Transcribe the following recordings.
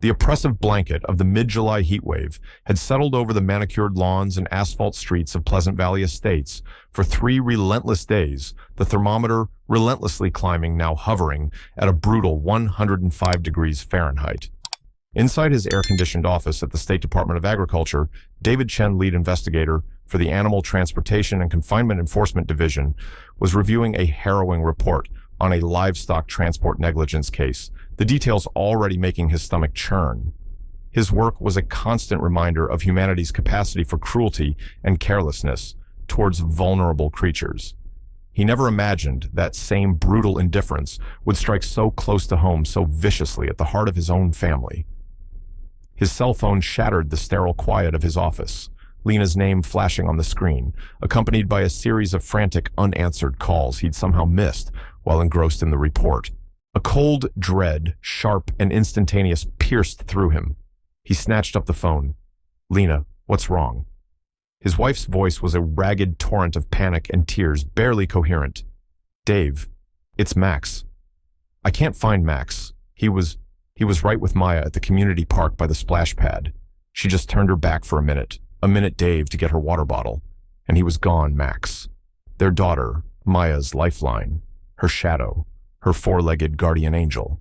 The oppressive blanket of the mid-July heatwave had settled over the manicured lawns and asphalt streets of Pleasant Valley Estates for 3 relentless days, the thermometer relentlessly climbing, now hovering at a brutal 105 degrees Fahrenheit. Inside his air-conditioned office at the State Department of Agriculture, David Chen, lead investigator for the Animal Transportation and Confinement Enforcement Division, was reviewing a harrowing report on a livestock transport negligence case, the details already making his stomach churn. His work was a constant reminder of humanity's capacity for cruelty and carelessness towards vulnerable creatures. He never imagined that same brutal indifference would strike so close to home, so viciously at the heart of his own family. His cell phone shattered the sterile quiet of his office, Lena's name flashing on the screen, accompanied by a series of frantic, unanswered calls he'd somehow missed while engrossed in the report. A cold dread, sharp and instantaneous, pierced through him. He snatched up the phone. "Lena, what's wrong?" His wife's voice was a ragged torrent of panic and tears, barely coherent. "Dave, it's Max. I can't find Max. He was right with Maya at the community park by the splash pad. She just turned her back for a minute, Dave, to get her water bottle. And he was gone, Max. Their daughter, Maya's lifeline, her shadow, her 4-legged guardian angel.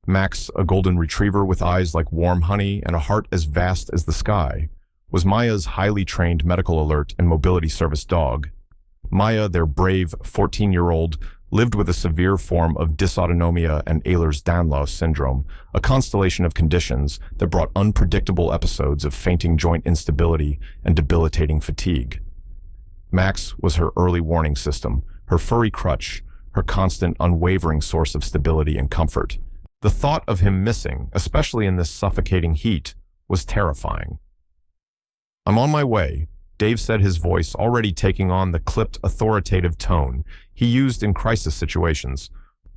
Max, a golden retriever with eyes like warm honey and a heart as vast as the sky, was Maya's highly trained medical alert and mobility service dog. Maya, their brave 14-year-old, lived with a severe form of dysautonomia and Ehlers-Danlos syndrome, a constellation of conditions that brought unpredictable episodes of fainting joint instability and debilitating fatigue. Max was her early warning system, her furry crutch, her constant, unwavering source of stability and comfort. The thought of him missing, especially in this suffocating heat, was terrifying. "I'm on my way," Dave said, his voice already taking on the clipped, authoritative tone he used in crisis situations.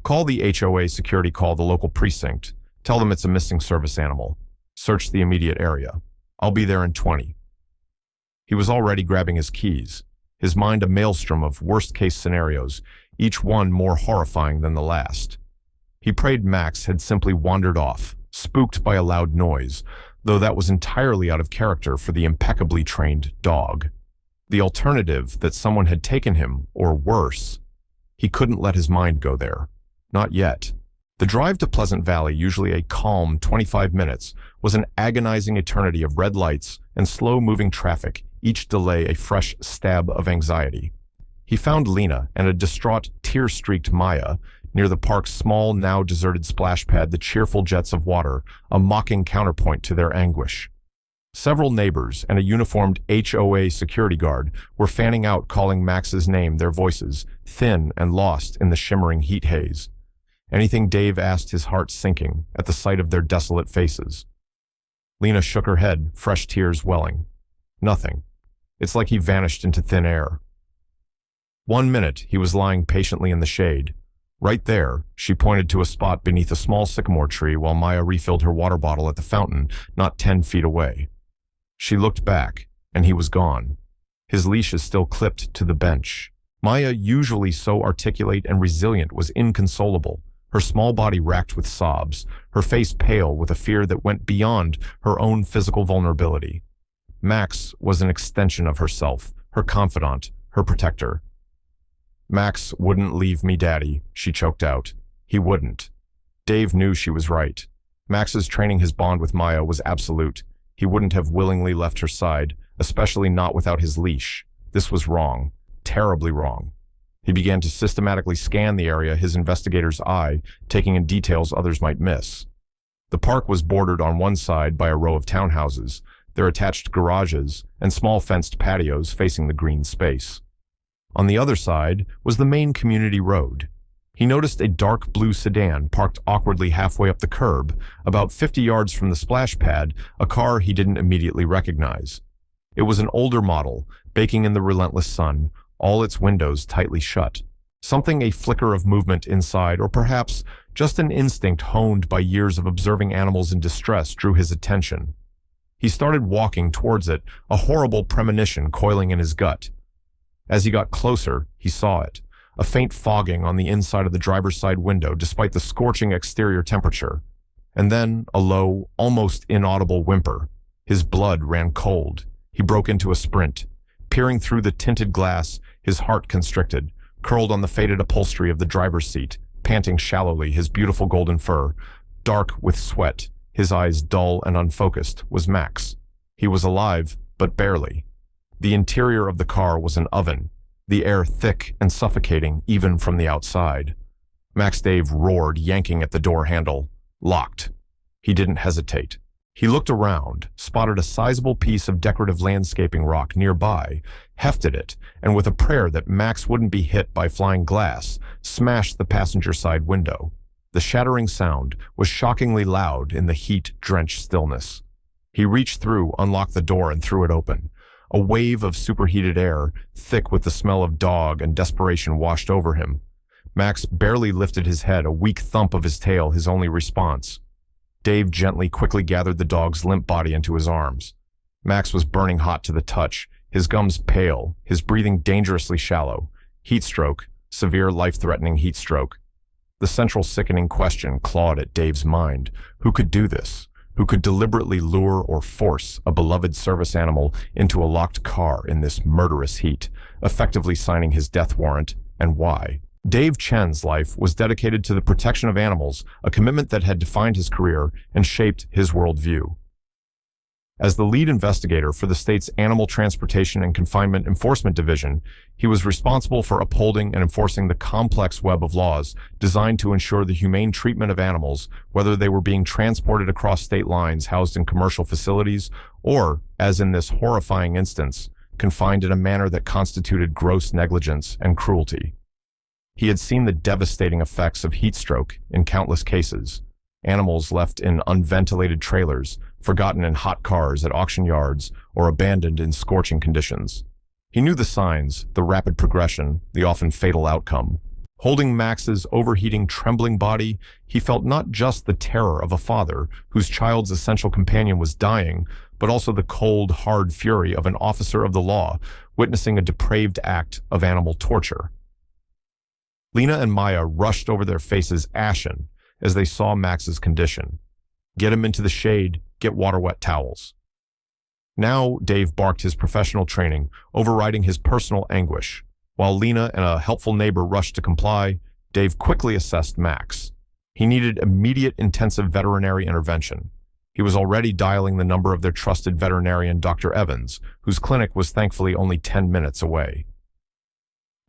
"Call the HOA security call the local precinct. Tell them it's a missing service animal. Search the immediate area. I'll be there in 20. He was already grabbing his keys, his mind a maelstrom of worst-case scenarios, each one more horrifying than the last. He prayed Max had simply wandered off, spooked by a loud noise, though that was entirely out of character for the impeccably trained dog. The alternative, that someone had taken him, or worse. He couldn't let his mind go there. Not yet. The drive to Pleasant Valley, usually a calm 25 minutes, was an agonizing eternity of red lights and slow-moving traffic, each delay a fresh stab of anxiety. He found Lena and a distraught, tear-streaked Maya near the park's small, now deserted splash pad, the cheerful jets of water, a mocking counterpoint to their anguish. Several neighbors and a uniformed HOA security guard were fanning out, calling Max's name, their voices, thin and lost in the shimmering heat haze. Anything Dave asked, his heart sinking at the sight of their desolate faces. Lena shook her head, fresh tears welling. Nothing. It's like he vanished into thin air. 1 minute, he was lying patiently in the shade. Right there, she pointed to a spot beneath a small sycamore tree while Maya refilled her water bottle at the fountain, not 10 feet away. She looked back, and he was gone. His leash is still clipped to the bench. Maya, usually so articulate and resilient, was inconsolable, her small body racked with sobs, her face pale with a fear that went beyond her own physical vulnerability. Max was an extension of herself, her confidant, her protector. "Max wouldn't leave me, Daddy," she choked out. He wouldn't. Dave knew she was right. Max's training, his bond with Maya, was absolute. He wouldn't have willingly left her side, especially not without his leash. This was wrong, terribly wrong. He began to systematically scan the area, his investigator's eye taking in details others might miss. The park was bordered on one side by a row of townhouses, their attached garages, and small fenced patios facing the green space. On the other side was the main community road. He noticed a dark blue sedan parked awkwardly halfway up the curb, about 50 yards from the splash pad, a car he didn't immediately recognize. It was an older model, baking in the relentless sun, all its windows tightly shut. Something, a flicker of movement inside, or perhaps just an instinct honed by years of observing animals in distress, drew his attention. He started walking towards it, a horrible premonition coiling in his gut. As he got closer, he saw it, a faint fogging on the inside of the driver's side window despite the scorching exterior temperature. And then a low, almost inaudible whimper. His blood ran cold. He broke into a sprint. Peering through the tinted glass, his heart constricted, curled on the faded upholstery of the driver's seat, panting shallowly, his beautiful golden fur, dark with sweat, his eyes dull and unfocused, was Max. He was alive, but barely. The interior of the car was an oven, the air thick and suffocating even from the outside. Max Dave roared, yanking at the door handle. Locked. He didn't hesitate. He looked around, spotted a sizable piece of decorative landscaping rock nearby, hefted it, and with a prayer that Max wouldn't be hit by flying glass, smashed the passenger side window. The shattering sound was shockingly loud in the heat-drenched stillness. He reached through, unlocked the door, and threw it open. A wave of superheated air, thick with the smell of dog and desperation, washed over him. Max barely lifted his head, a weak thump of his tail his only response. Dave quickly gathered the dog's limp body into his arms. Max was burning hot to the touch, his gums pale, his breathing dangerously shallow. Heat stroke, severe life-threatening heat stroke. The central sickening question clawed at Dave's mind. Who could do this? Who could deliberately lure or force a beloved service animal into a locked car in this murderous heat, effectively signing his death warrant, and why? Dave Chen's life was dedicated to the protection of animals, a commitment that had defined his career and shaped his worldview. As the lead investigator for the state's Animal Transportation and Confinement Enforcement Division, he was responsible for upholding and enforcing the complex web of laws designed to ensure the humane treatment of animals, whether they were being transported across state lines housed in commercial facilities or, as in this horrifying instance, confined in a manner that constituted gross negligence and cruelty. He had seen the devastating effects of heat stroke in countless cases. Animals left in unventilated trailers, forgotten in hot cars at auction yards, or abandoned in scorching conditions. He knew the signs, the rapid progression, the often fatal outcome. Holding Max's overheating, trembling body, he felt not just the terror of a father whose child's essential companion was dying, but also the cold, hard fury of an officer of the law witnessing a depraved act of animal torture. Lena and Maya rushed over their faces ashen as they saw Max's condition. Get him into the shade, get water-wet towels. Now Dave barked his professional training, overriding his personal anguish. While Lena and a helpful neighbor rushed to comply, Dave quickly assessed Max. He needed immediate intensive veterinary intervention. He was already dialing the number of their trusted veterinarian, Dr. Evans, whose clinic was thankfully only 10 minutes away.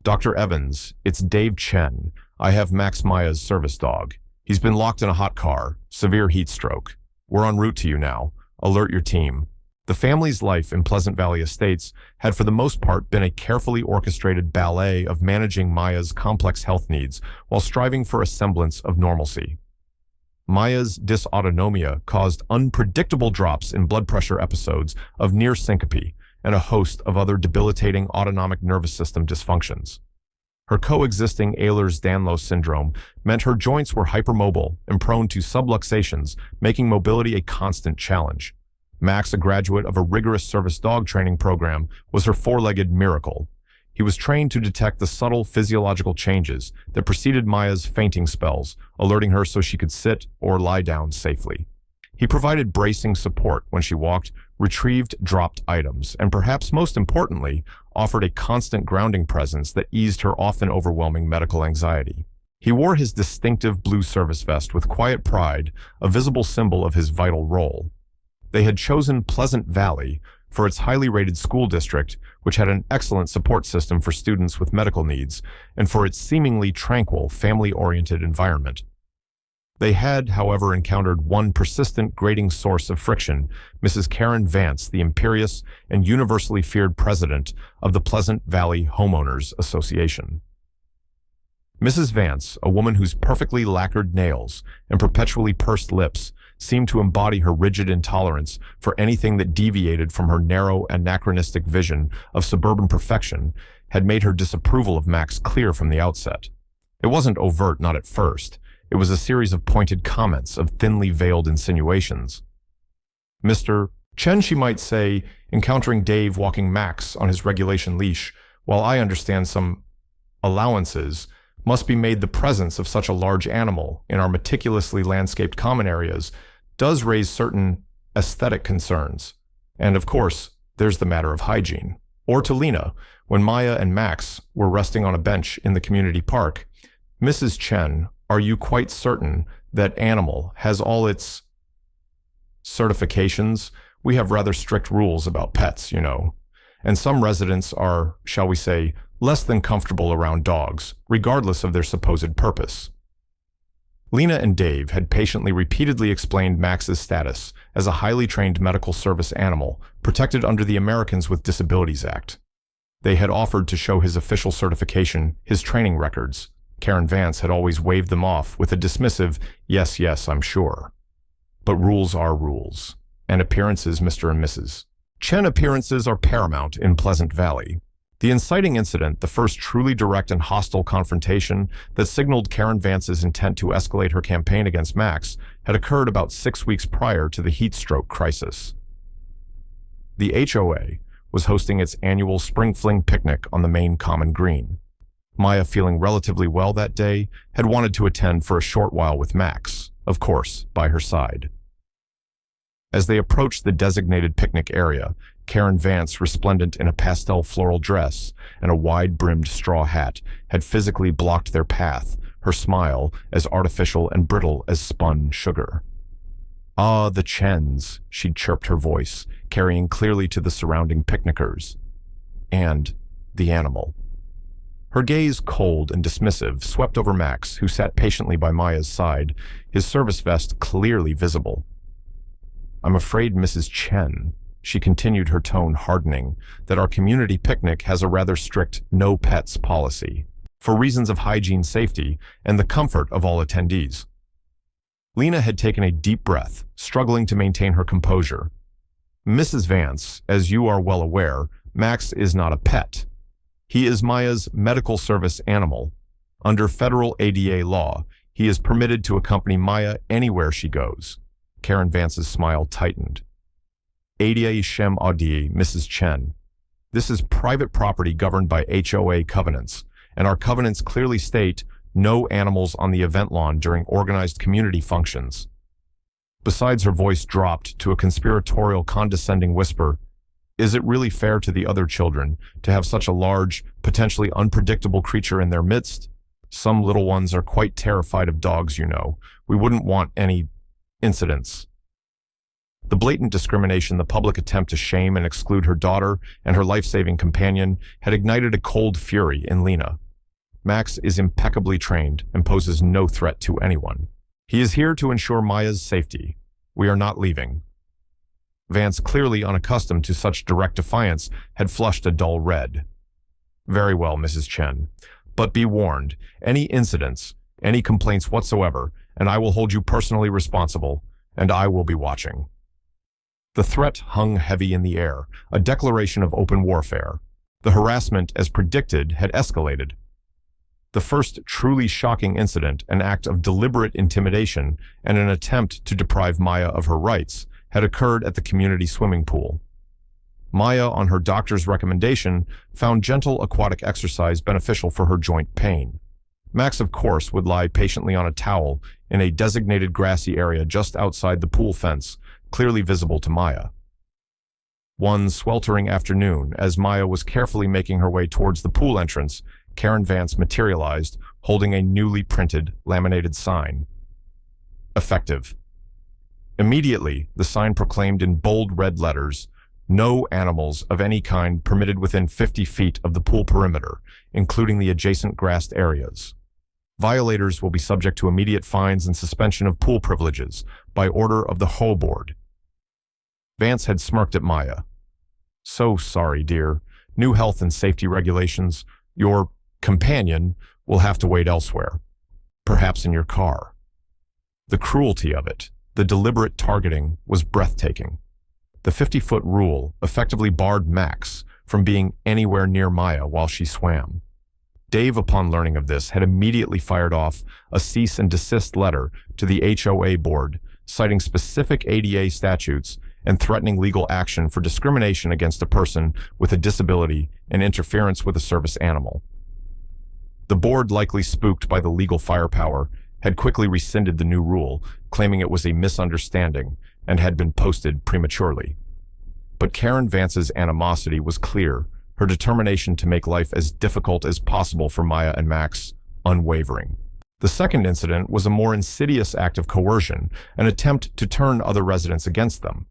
Dr. Evans, it's Dave Chen. I have Max Maya's service dog. He's been locked in a hot car, severe heat stroke. We're en route to you now. Alert your team. The family's life in Pleasant Valley Estates had for the most part been a carefully orchestrated ballet of managing Maya's complex health needs while striving for a semblance of normalcy. Maya's dysautonomia caused unpredictable drops in blood pressure episodes of near syncope and a host of other debilitating autonomic nervous system dysfunctions. Her coexisting Ehlers-Danlos syndrome meant her joints were hypermobile and prone to subluxations, making mobility a constant challenge. Max, a graduate of a rigorous service dog training program, was her four-legged miracle. He was trained to detect the subtle physiological changes that preceded Maya's fainting spells, alerting her so she could sit or lie down safely. He provided bracing support when she walked, retrieved dropped items, and perhaps most importantly, offered a constant grounding presence that eased her often overwhelming medical anxiety. He wore his distinctive blue service vest with quiet pride, a visible symbol of his vital role. They had chosen Pleasant Valley for its highly rated school district, which had an excellent support system for students with medical needs, and for its seemingly tranquil, family-oriented environment. They had, however, encountered one persistent, grating source of friction, Mrs. Karen Vance, the imperious and universally feared president of the Pleasant Valley Homeowners Association. Mrs. Vance, a woman whose perfectly lacquered nails and perpetually pursed lips seemed to embody her rigid intolerance for anything that deviated from her narrow, anachronistic vision of suburban perfection, had made her disapproval of Max clear from the outset. It wasn't overt, not at first. It was a series of pointed comments, of thinly veiled insinuations. Mr. Chen, she might say, encountering Dave walking Max on his regulation leash, while I understand some allowances, must be made, the presence of such a large animal in our meticulously landscaped common areas does raise certain aesthetic concerns. And of course, there's the matter of hygiene. Or to Lena, when Maya and Max were resting on a bench in the community park, "Mrs. Chen, are you quite certain that animal has all its certifications? We have rather strict rules about pets, you know. And some residents are, shall we say, less than comfortable around dogs, regardless of their supposed purpose." Lena and Dave had patiently repeatedly explained Max's status as a highly trained medical service animal protected under the Americans with Disabilities Act. They had offered to show his official certification, his training records. Karen Vance had always waved them off with a dismissive, "Yes, yes, I'm sure." But rules are rules. And appearances, Mr. and Mrs. Chen, appearances are paramount in Pleasant Valley. The inciting incident, the first truly direct and hostile confrontation that signaled Karen Vance's intent to escalate her campaign against Max, had occurred about 6 weeks prior to the heat stroke crisis. The HOA was hosting its annual Spring Fling picnic on the main common green. Maya, feeling relatively well that day, had wanted to attend for a short while with Max, of course, by her side. As they approached the designated picnic area, Karen Vance, resplendent in a pastel floral dress and a wide-brimmed straw hat, had physically blocked their path, her smile as artificial and brittle as spun sugar. "Ah, the Chens," she'd chirped, her voice carrying clearly to the surrounding picnickers. And the animal. Her gaze, cold and dismissive, swept over Max, who sat patiently by Maya's side, his service vest clearly visible. "I'm afraid, Mrs. Chen," she continued, her tone hardening, "that our community picnic has a rather strict no pets policy, for reasons of hygiene, safety, and the comfort of all attendees." Lena had taken a deep breath, struggling to maintain her composure. "Mrs. Vance, as you are well aware, Max is not a pet. He is Maya's medical service animal. Under federal ADA law, he is permitted to accompany Maya anywhere she goes." Karen Vance's smile tightened. "ADA Shem Adi, Mrs. Chen. This is private property governed by HOA covenants, and our covenants clearly state no animals on the event lawn during organized community functions." Besides, her voice dropped to a conspiratorial, condescending whisper, "Is it really fair to the other children to have such a large, potentially unpredictable creature in their midst? Some little ones are quite terrified of dogs, you know. We wouldn't want any incidents." The blatant discrimination, the public attempt to shame and exclude her daughter and her life-saving companion, had ignited a cold fury in Lena. Max is impeccably trained and poses no threat to anyone. He is here to ensure Maya's safety. We are not leaving. Vance, clearly unaccustomed to such direct defiance, had flushed a dull red. "Very well, Mrs. Chen. But be warned, any incidents, any complaints whatsoever, and I will hold you personally responsible, and I will be watching." The threat hung heavy in the air, a declaration of open warfare. The harassment, as predicted, had escalated. The first truly shocking incident, an act of deliberate intimidation and an attempt to deprive Maya of her rights, had occurred at the community swimming pool. Maya, on her doctor's recommendation, found gentle aquatic exercise beneficial for her joint pain. Max, of course, would lie patiently on a towel in a designated grassy area just outside the pool fence, clearly visible to Maya. One sweltering afternoon, as Maya was carefully making her way towards the pool entrance, Karen Vance materialized, holding a newly printed, laminated sign. Effective. Immediately, the sign proclaimed in bold red letters, "No animals of any kind permitted within 50 feet of the pool perimeter, including the adjacent grassed areas. Violators will be subject to immediate fines and suspension of pool privileges by order of the HOA board." Vance had smirked at Maya. "So sorry, dear. New health and safety regulations. Your companion will have to wait elsewhere. Perhaps in your car." The cruelty of it, the deliberate targeting, was breathtaking. The 50-foot rule effectively barred Max from being anywhere near Maya while she swam. Dave, upon learning of this, had immediately fired off a cease and desist letter to the HOA board, citing specific ADA statutes and threatening legal action for discrimination against a person with a disability and interference with a service animal. The board, likely spooked by the legal firepower, had quickly rescinded the new rule, claiming it was a misunderstanding and had been posted prematurely. But Karen Vance's animosity was clear, her determination to make life as difficult as possible for Maya and Max unwavering. The second incident was a more insidious act of coercion, an attempt to turn other residents against them.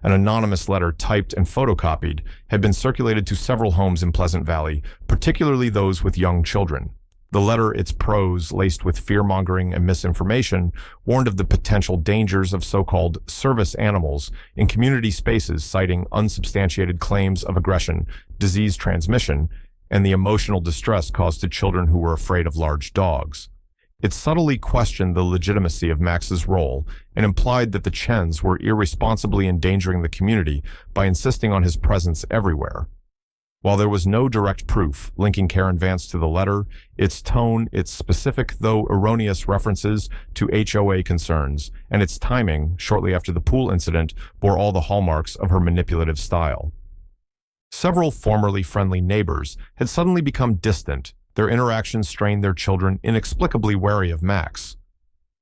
An anonymous letter typed and photocopied had been circulated to several homes in Pleasant Valley, particularly those with young children. The letter, its prose laced with fear-mongering and misinformation, warned of the potential dangers of so-called service animals in community spaces, citing unsubstantiated claims of aggression, disease transmission, and the emotional distress caused to children who were afraid of large dogs. It subtly questioned the legitimacy of Max's role and implied that the Chens were irresponsibly endangering the community by insisting on his presence everywhere. While there was no direct proof linking Karen Vance to the letter, its tone, its specific though erroneous references to HOA concerns, and its timing, shortly after the pool incident, bore all the hallmarks of her manipulative style. Several formerly friendly neighbors had suddenly become distant. Their interactions strained their children, inexplicably wary of Max.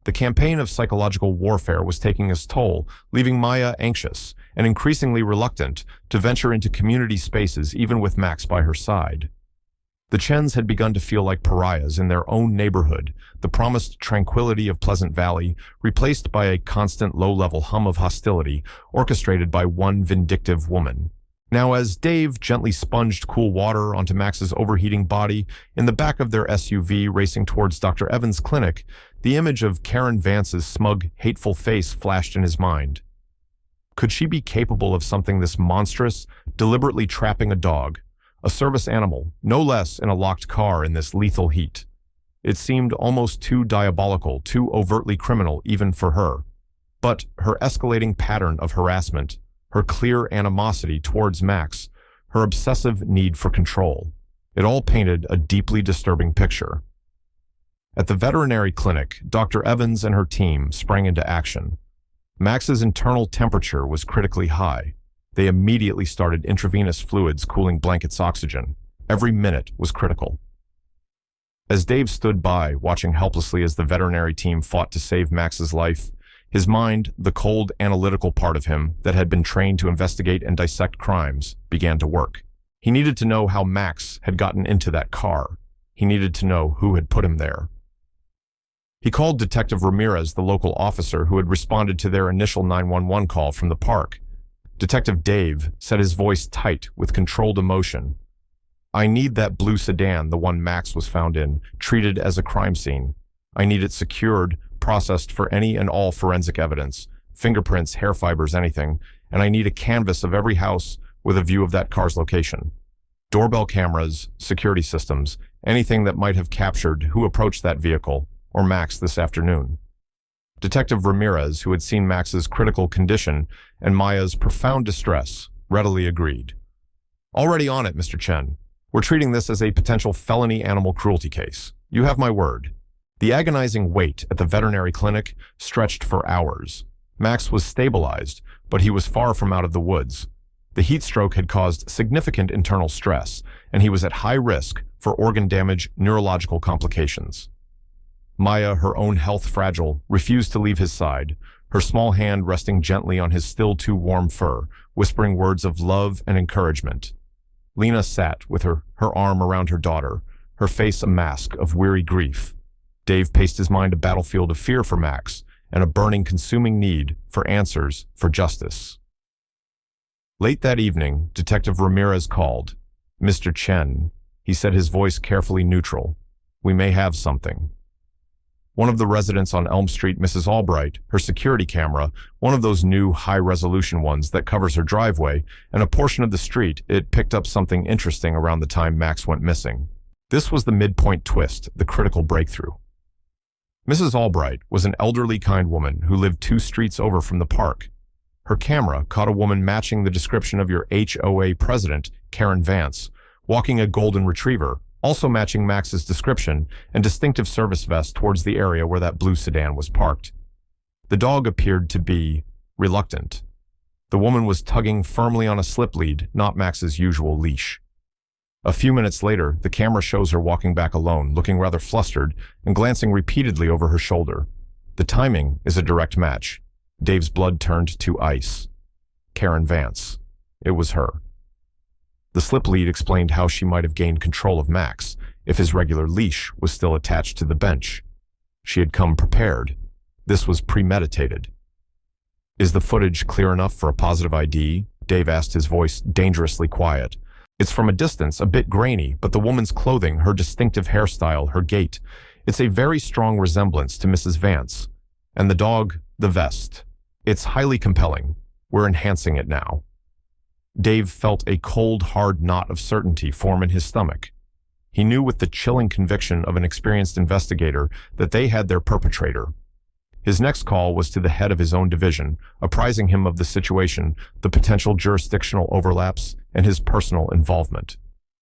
The campaign of psychological warfare was taking its toll, leaving Maya anxious and increasingly reluctant to venture into community spaces even with Max by her side. The Chens had begun to feel like pariahs in their own neighborhood, the promised tranquility of Pleasant Valley replaced by a constant low-level hum of hostility orchestrated by one vindictive woman. Now, as Dave gently sponged cool water onto Max's overheating body in the back of their SUV racing towards Dr. Evans' clinic, the image of Karen Vance's smug, hateful face flashed in his mind. Could she be capable of something this monstrous, deliberately trapping a dog, a service animal, no less, in a locked car in this lethal heat? It seemed almost too diabolical, too overtly criminal even for her. But her escalating pattern of harassment, her clear animosity towards Max, her obsessive need for control, it all painted a deeply disturbing picture. At the veterinary clinic, Dr. Evans and her team sprang into action. Max's internal temperature was critically high. They immediately started intravenous fluids cooling Blanket's oxygen. Every minute was critical. As Dave stood by, watching helplessly as the veterinary team fought to save Max's life, his mind, the cold, analytical part of him that had been trained to investigate and dissect crimes, began to work. He needed to know how Max had gotten into that car. He needed to know who had put him there. He called Detective Ramirez, the local officer who had responded to their initial 911 call from the park. Detective Dave set his voice tight with controlled emotion. "I need that blue sedan, the one Max was found in, treated as a crime scene. I need it secured, processed for any and all forensic evidence, fingerprints, hair fibers, anything, and I need a canvas of every house with a view of that car's location. Doorbell cameras, security systems, anything that might have captured who approached that vehicle, or Max this afternoon." Detective Ramirez, who had seen Max's critical condition and Maya's profound distress, readily agreed. "Already on it, Mr. Chen. We're treating this as a potential felony animal cruelty case. You have my word." The agonizing wait at the veterinary clinic stretched for hours. Max was stabilized, but he was far from out of the woods. The heat stroke had caused significant internal stress, and he was at high risk for organ damage, neurological complications. Maya, her own health fragile, refused to leave his side, her small hand resting gently on his still too warm fur, whispering words of love and encouragement. Lena sat with her arm around her daughter, her face a mask of weary grief. Dave paced his mind a battlefield of fear for Max and a burning, consuming need for answers, for justice. Late that evening, Detective Ramirez called. "Mr. Chen," he said, his voice carefully neutral. "We may have something." One of the residents on Elm Street, Mrs. Albright, her security camera, one of those new high-resolution ones that covers her driveway, and a portion of the street, it picked up something interesting around the time Max went missing. This was the midpoint twist, the critical breakthrough. Mrs. Albright was an elderly, kind woman who lived 2 streets over from the park. Her camera caught a woman matching the description of your HOA president, Karen Vance, walking a golden retriever, also matching Max's description and distinctive service vest towards the area where that blue sedan was parked. The dog appeared to be reluctant. The woman was tugging firmly on a slip lead, not Max's usual leash. A few minutes later, the camera shows her walking back alone, looking rather flustered and glancing repeatedly over her shoulder. The timing is a direct match. Dave's blood turned to ice. Karen Vance. It was her. The slip lead explained how she might have gained control of Max if his regular leash was still attached to the bench. She had come prepared. This was premeditated. Is the footage clear enough for a positive ID? Dave asked, his voice dangerously quiet. It's from a distance, a bit grainy, but the woman's clothing, her distinctive hairstyle, her gait, it's a very strong resemblance to Mrs. Vance. And the dog, the vest. It's highly compelling. We're enhancing it now. Dave felt a cold, hard knot of certainty form in his stomach. He knew with the chilling conviction of an experienced investigator that they had their perpetrator. His next call was to the head of his own division, apprising him of the situation, the potential jurisdictional overlaps, and his personal involvement.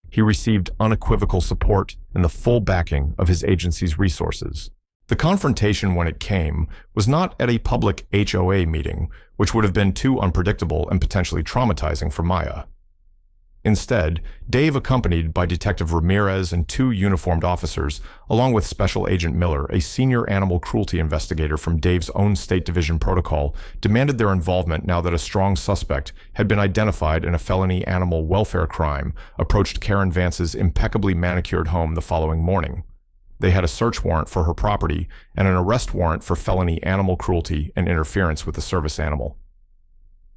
He received unequivocal support and the full backing of his agency's resources. The confrontation, when it came, was not at a public HOA meeting, which would have been too unpredictable and potentially traumatizing for Maya. Instead, Dave, accompanied by Detective Ramirez and 2 uniformed officers, along with Special Agent Miller, a senior animal cruelty investigator from Dave's own State Division protocol, demanded their involvement now that a strong suspect had been identified in a felony animal welfare crime, approached Karen Vance's impeccably manicured home the following morning. They had a search warrant for her property and an arrest warrant for felony animal cruelty and interference with a service animal.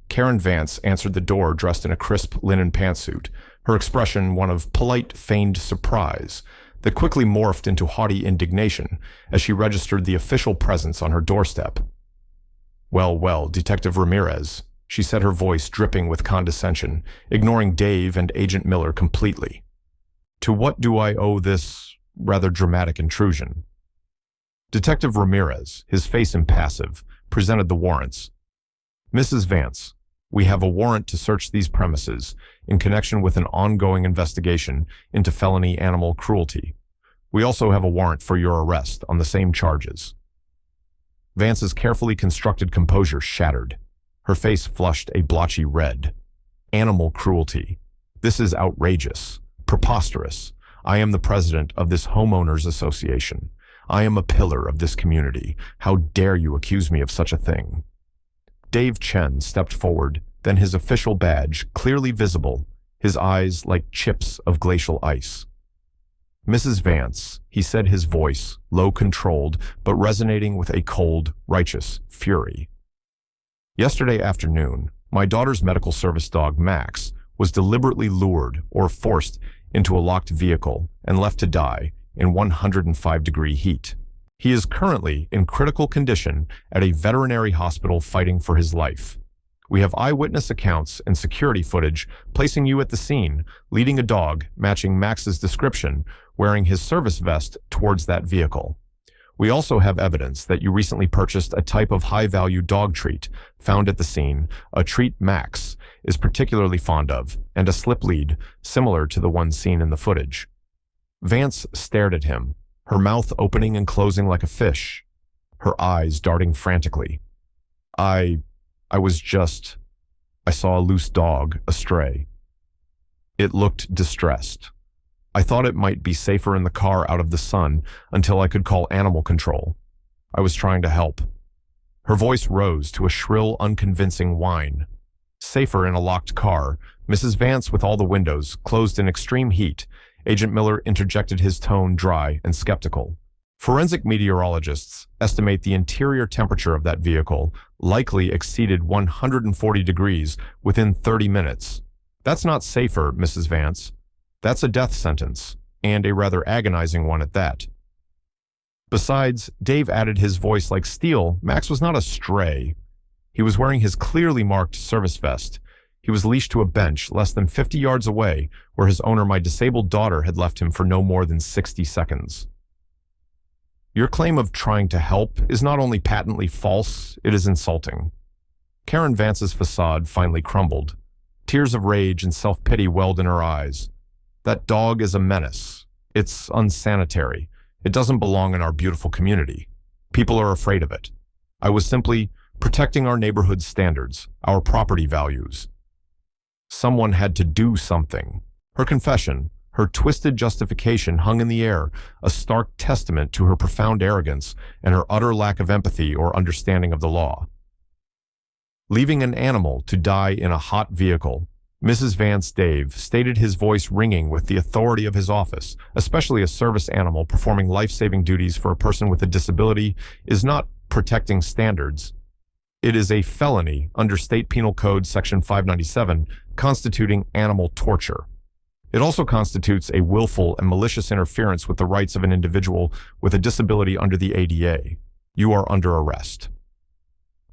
Karen Vance answered the door dressed in a crisp linen pantsuit, her expression one of polite, feigned surprise that quickly morphed into haughty indignation as she registered the official presence on her doorstep. "Well, well, Detective Ramirez," she said, her voice dripping with condescension, ignoring Dave and Agent Miller completely. "To what do I owe this rather dramatic intrusion?" Detective Ramirez, his face impassive, presented the warrants. "Mrs. Vance, we have a warrant to search these premises in connection with an ongoing investigation into felony animal cruelty. We also have a warrant for your arrest on the same charges." Vance's carefully constructed composure shattered. Her face flushed a blotchy red. "Animal cruelty. This is outrageous, preposterous. I am the president of this homeowners association. I am a pillar of this community. How dare you accuse me of such a thing?" Dave Chen stepped forward, then his official badge clearly visible, his eyes like chips of glacial ice. "Mrs. Vance," he said, his voice low-controlled but resonating with a cold, righteous fury. "Yesterday afternoon, my daughter's medical service dog, Max, was deliberately lured or forced into a locked vehicle and left to die in 105-degree heat. He is currently in critical condition at a veterinary hospital fighting for his life. We have eyewitness accounts and security footage placing you at the scene, leading a dog matching Max's description, wearing his service vest towards that vehicle. We also have evidence that you recently purchased a type of high-value dog treat found at the scene, a treat Max is particularly fond of, and a slip lead similar to the one seen in the footage." Vance stared at him, her mouth opening and closing like a fish, her eyes darting frantically. I saw a loose dog, a stray. It looked distressed. I thought it might be safer in the car out of the sun until I could call animal control. I was trying to help." Her voice rose to a shrill, unconvincing whine. Safer in a locked car, Mrs. Vance with all the windows closed in extreme heat, Agent Miller interjected, his tone dry and skeptical. "Forensic meteorologists estimate the interior temperature of that vehicle likely exceeded 140 degrees within 30 minutes. That's not safer, Mrs. Vance. That's a death sentence, and a rather agonizing one at that." Besides, Dave added, his voice like steel, Max was not a stray. He was wearing his clearly marked service vest. He was leashed to a bench less than 50 yards away, where his owner, my disabled daughter, had left him for no more than 60 seconds. "Your claim of trying to help is not only patently false, it is insulting." Karen Vance's facade finally crumbled. Tears of rage and self-pity welled in her eyes. "That dog is a menace. It's unsanitary. It doesn't belong in our beautiful community. People are afraid of it. I was simply protecting our neighborhood's standards, our property values." Someone had to do something. Her confession, Her twisted justification hung in the air, a stark testament to her profound arrogance and her utter lack of empathy or understanding of the law. Leaving an animal to die in a hot vehicle, Mrs. Vance Dave stated, his voice ringing with the authority of his office, especially a service animal performing life-saving duties for a person with a disability, is not protecting standards. It is a felony under State Penal Code Section 597, constituting animal torture. It also constitutes a willful and malicious interference with the rights of an individual with a disability under the ADA. You are under arrest.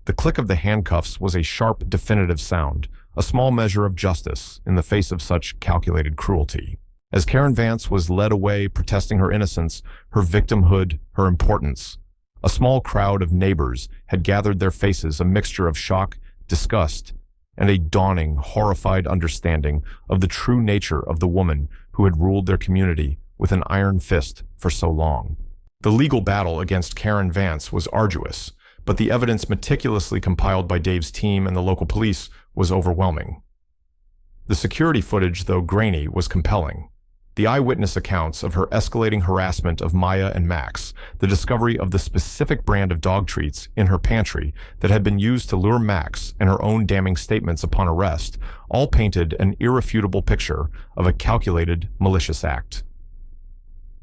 The click of the handcuffs was a sharp, definitive sound, a small measure of justice in the face of such calculated cruelty. As Karen Vance was led away, protesting her innocence, her victimhood, her importance, a small crowd of neighbors had gathered, their faces a mixture of shock, disgust, and a dawning, horrified understanding of the true nature of the woman who had ruled their community with an iron fist for so long. The legal battle against Karen Vance was arduous, but the evidence meticulously compiled by Dave's team and the local police was overwhelming. The security footage, though grainy, was compelling. The eyewitness accounts of her escalating harassment of Maya and Max, the discovery of the specific brand of dog treats in her pantry that had been used to lure Max, and her own damning statements upon arrest, all painted an irrefutable picture of a calculated, malicious act.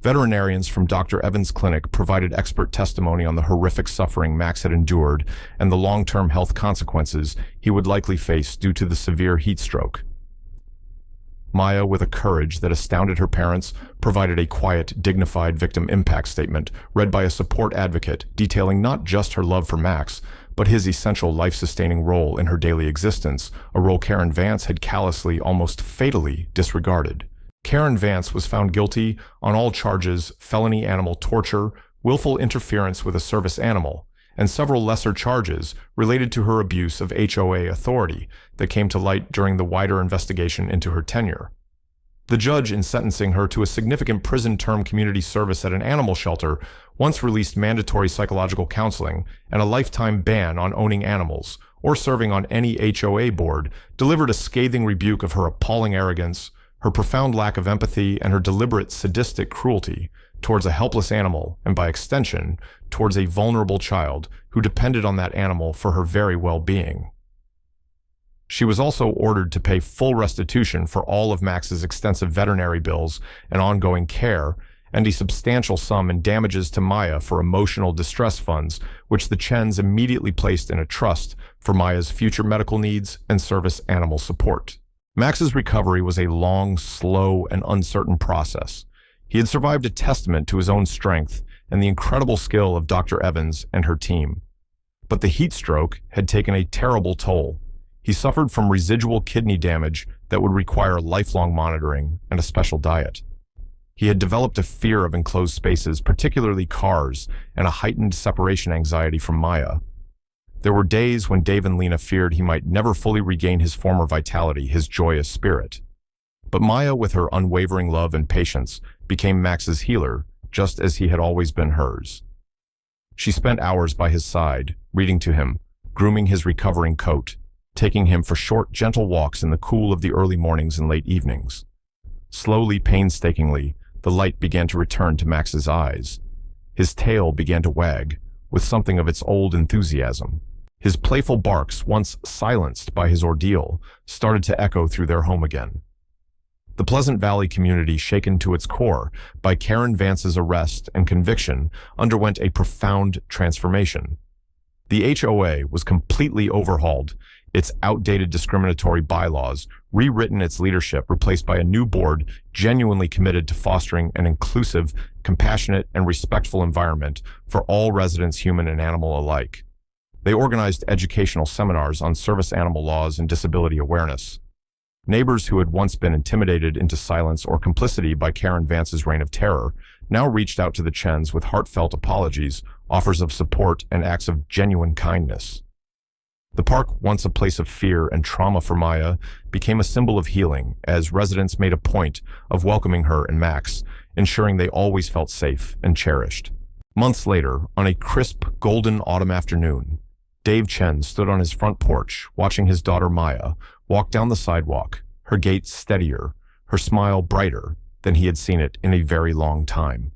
Veterinarians from Dr. Evans' clinic provided expert testimony on the horrific suffering Max had endured and the long-term health consequences he would likely face due to the severe heat stroke. Maya, with a courage that astounded her parents, provided a quiet, dignified victim impact statement read by a support advocate detailing not just her love for Max, but his essential life-sustaining role in her daily existence, a role Karen Vance had callously, almost fatally, disregarded. Karen Vance was found guilty on all charges: felony animal torture, willful interference with a service animal, and several lesser charges related to her abuse of HOA authority that came to light during the wider investigation into her tenure. The judge, in sentencing her to a significant prison term community service at an animal shelter, once released mandatory psychological counseling and a lifetime ban on owning animals or serving on any HOA board, delivered a scathing rebuke of her appalling arrogance, her profound lack of empathy, and her deliberate sadistic cruelty towards a helpless animal, and by extension, towards a vulnerable child who depended on that animal for her very well-being. She was also ordered to pay full restitution for all of Max's extensive veterinary bills and ongoing care, and a substantial sum in damages to Maya for emotional distress funds, which the Chens immediately placed in a trust for Maya's future medical needs and service animal support. Max's recovery was a long, slow, and uncertain process. He had survived, a testament to his own strength and the incredible skill of Dr. Evans and her team. But the heat stroke had taken a terrible toll. He suffered from residual kidney damage that would require lifelong monitoring and a special diet. He had developed a fear of enclosed spaces, particularly cars, and a heightened separation anxiety from Maya. There were days when Dave and Lena feared he might never fully regain his former vitality, his joyous spirit. But Maya, with her unwavering love and patience, became Max's healer, just as he had always been hers. She spent hours by his side, reading to him, grooming his recovering coat, taking him for short, gentle walks in the cool of the early mornings and late evenings. Slowly, painstakingly, the light began to return to Max's eyes. His tail began to wag, with something of its old enthusiasm. His playful barks, once silenced by his ordeal, started to echo through their home again. The Pleasant Valley community, shaken to its core by Karen Vance's arrest and conviction, underwent a profound transformation. The HOA was completely overhauled, its outdated discriminatory bylaws rewritten, its leadership replaced by a new board genuinely committed to fostering an inclusive, compassionate, and respectful environment for all residents, human and animal alike. They organized educational seminars on service animal laws and disability awareness. Neighbors who had once been intimidated into silence or complicity by Karen Vance's reign of terror now reached out to the Chens with heartfelt apologies, offers of support, and acts of genuine kindness. The park, once a place of fear and trauma for Maya, became a symbol of healing as residents made a point of welcoming her and Max, ensuring they always felt safe and cherished. Months later, on a crisp, golden autumn afternoon, Dave Chen stood on his front porch, watching his daughter Maya walk down the sidewalk, her gait steadier, her smile brighter, than he had seen it in a very long time.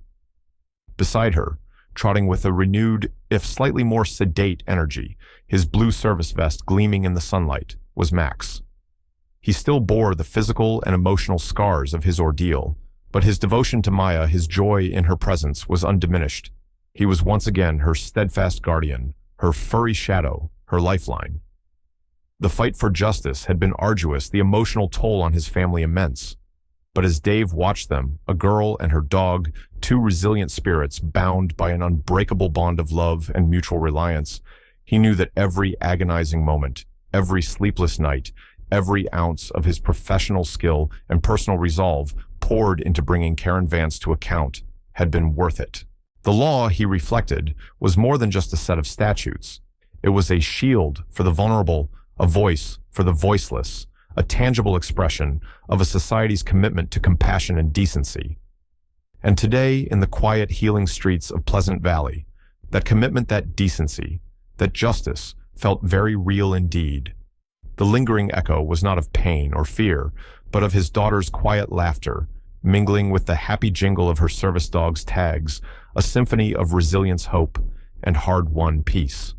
Beside her, trotting with a renewed, if slightly more sedate energy, his blue service vest gleaming in the sunlight, was Max. He still bore the physical and emotional scars of his ordeal, but his devotion to Maya, his joy in her presence, was undiminished. He was once again her steadfast guardian, her furry shadow, her lifeline. The fight for justice had been arduous, the emotional toll on his family immense. But as Dave watched them, a girl and her dog, two resilient spirits bound by an unbreakable bond of love and mutual reliance, he knew that every agonizing moment, every sleepless night, every ounce of his professional skill and personal resolve poured into bringing Karen Vance to account had been worth it. The law, he reflected, was more than just a set of statutes. It was a shield for the vulnerable, a voice for the voiceless, a tangible expression of a society's commitment to compassion and decency. And today, in the quiet, healing streets of Pleasant Valley, that commitment, that decency, that justice felt very real indeed. The lingering echo was not of pain or fear, but of his daughter's quiet laughter, mingling with the happy jingle of her service dog's tags, a symphony of resilience, hope, and hard-won peace.